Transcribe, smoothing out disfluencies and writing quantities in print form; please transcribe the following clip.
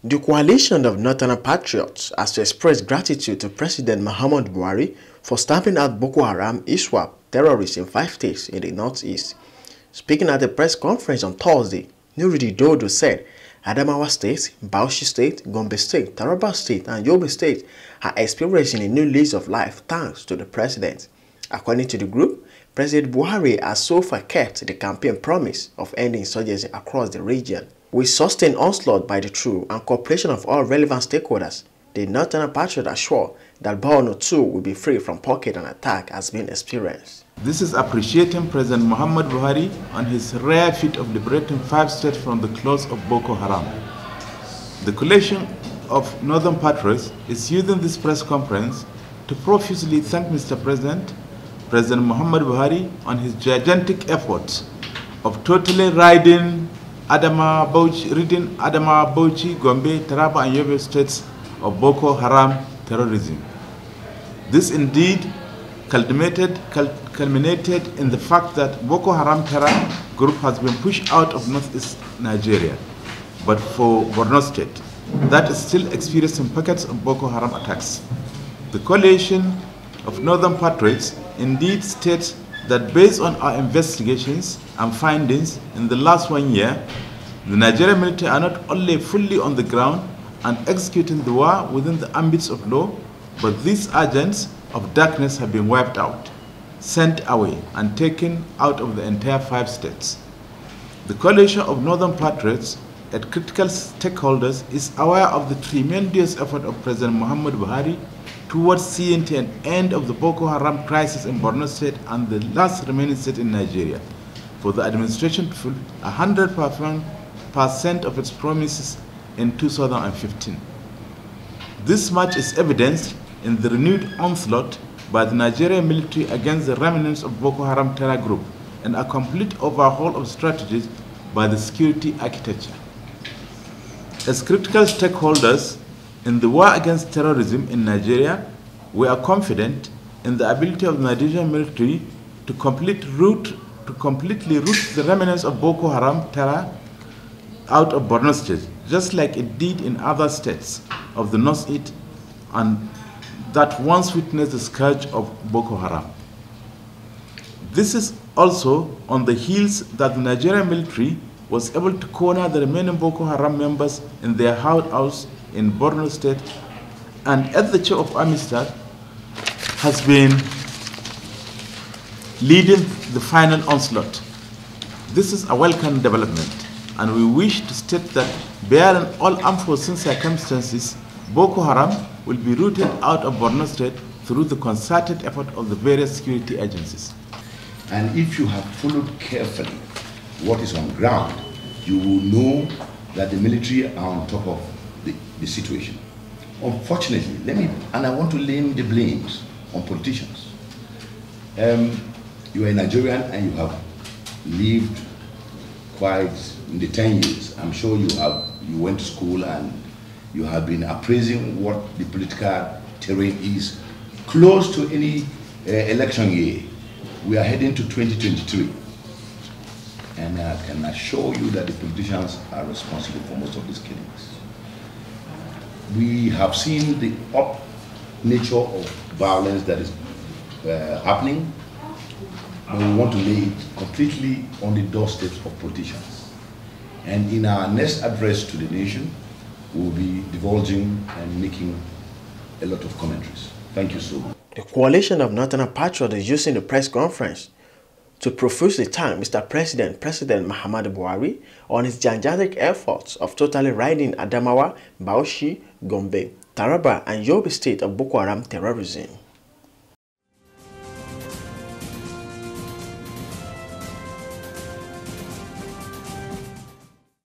The Coalition of Northern Patriots has expressed gratitude to President Muhammadu Buhari for stamping out Boko Haram, ISWAP terrorists in 5 states in the northeast. Speaking at a press conference on Thursday, Nuruddeen Dodo said Adamawa State, Bauchi State, Gombe State, Taraba State and Yobe States are experiencing a new lease of life thanks to the president. According to the group, President Buhari has so far kept the campaign promise of ending insurgency across the region. With sustained onslaught by the troops and cooperation of all relevant stakeholders, the Northern Patriots assure that Borno too will be free from pocket and attack has been experienced. This is appreciating President Muhammadu Buhari on his rare feat of liberating 5 states from the claws of Boko Haram. The Coalition of Northern Patriots is using this press conference to profusely thank Mr. President Muhammadu Buhari on his gigantic efforts of totally ridding Adamawa, Bauchi, Gombe, Taraba and Yobe States of Boko Haram terrorism. This indeed culminated in the fact that Boko Haram terror group has been pushed out of northeast Nigeria, but for Borno State, that is still experiencing pockets of Boko Haram attacks. The Coalition of Northern Patriots indeed states that based on our investigations and findings in the last 1 year, the Nigerian military are not only fully on the ground and executing the war within the ambits of law, but these agents of darkness have been wiped out, sent away and taken out of the entire 5 states. The Coalition of Northern Patriots and critical stakeholders is aware of the tremendous effort of President Muhammadu Buhari towards seeing an end of the Boko Haram crisis in Borno State and the last remaining state in Nigeria, for the administration to fulfill 100% of its promises in 2015. This much is evidenced in the renewed onslaught by the Nigerian military against the remnants of Boko Haram terror group and a complete overhaul of strategies by the security architecture. As critical stakeholders in the war against terrorism in Nigeria, we are confident in the ability of the Nigerian military to completely root the remnants of Boko Haram terror out of Borno State, just like it did in other states of the northeast and that once witnessed the scourge of Boko Haram. This is also on the heels that the Nigerian military was able to corner the remaining Boko Haram members in their hideouts in Borno State, and as the Chief of Army Staff has been leading the final onslaught. This is a welcome development, and we wish to state that bearing all unforeseen circumstances, Boko Haram will be rooted out of Borno State through the concerted effort of the various security agencies. And if you have followed carefully what is on ground, you will know that the military are on top of the situation. Unfortunately, I want to lay the blames on politicians. You are a Nigerian and you have lived quite in the 10 years. I'm sure you went to school and you have been appraising what the political terrain is close to any election year. We are heading to 2023. And I can assure you that the politicians are responsible for most of these killings. We have seen the up nature of violence that is happening, and we want to lay it completely on the doorsteps of politicians. And in our next address to the nation, we will be divulging and making a lot of commentaries. Thank you so much. The Coalition of Northern Patriots is using the press conference to profusely thank Mr. President Muhammadu Buhari on his gigantic efforts of totally ridding Adamawa, Bauchi, Gombe, Taraba and Yobe State of Boko Haram terrorism.